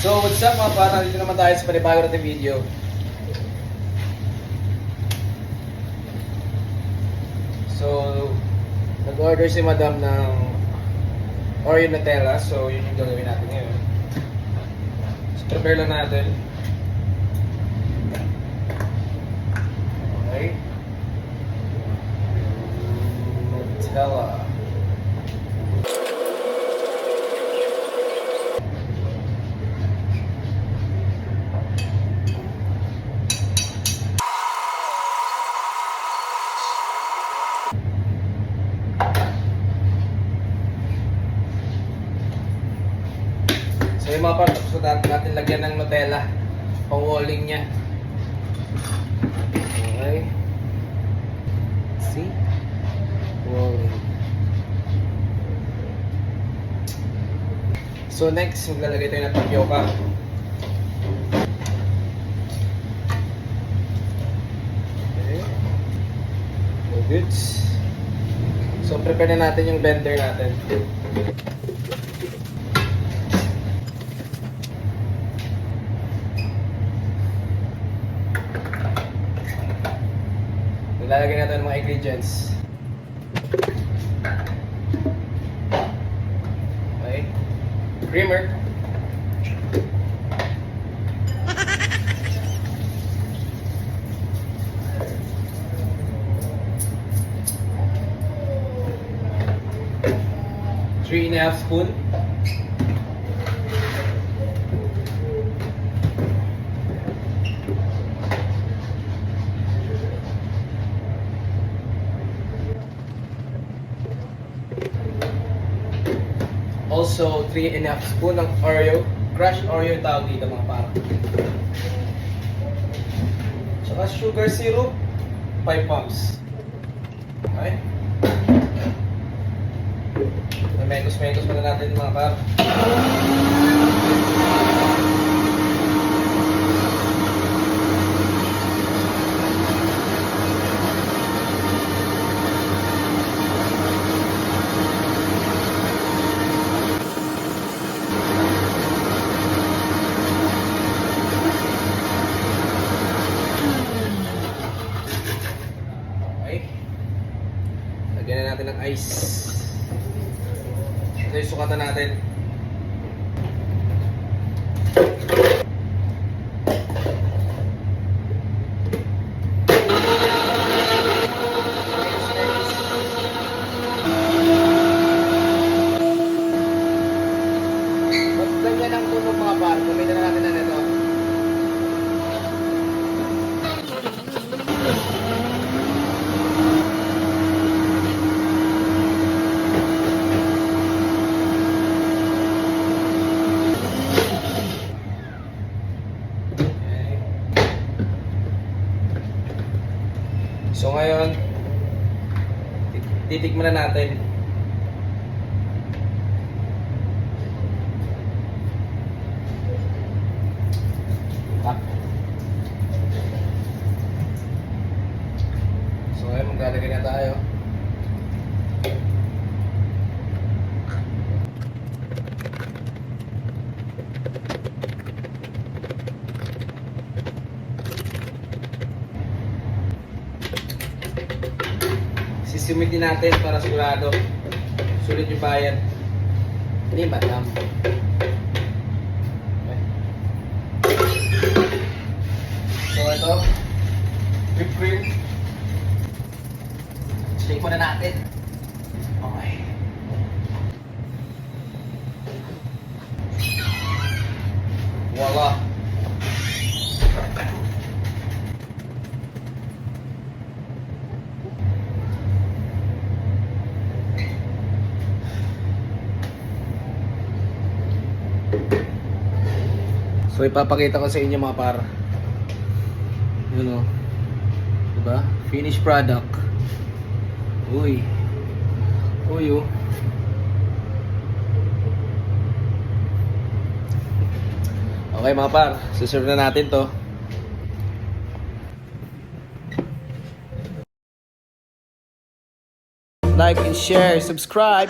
So what's up mga para, dito naman tayo sa panibago natin video. So nag-order si Madam ng Oreo Nutella. So yun yung gagawin natin ngayon. So prepare lang natin. Okay. Nutella. So yung mga parts, gusto natin lagyan ng Nutella pang walling niya. Okay. See? Walling. So next, maglalagay tayo ng tapioca. Okay. Good. So prepare na natin yung blender natin. Lalagay natin ang mga ingredients. Okay. Creamer. Three and a half spoon. Also, 3 and a half spoon ng Oreo. Crushed Oreo yung tawag dito mga para. Tsaka sugar syrup, 5 pumps. Okay? Mekos muna natin mga para. Lagyan na natin ng ice. Ito yung sukatan natin. Ganyan ang tunog mga par. Gamitin na natin na nito. So ngayon, titikman na natin. So ngayon, maglalagay na tayo. Sisimitin natin para sigurado sulit yung bayan ni Madam. Okay. So ito, whipped cream. Shake muna natin. Okay. Voila. So ipapakita ko sa inyo mga par. Yun o. Diba? Finished product. Uy. Uy oh. Okay mga par. Suserve na natin to. Like and share. Subscribe.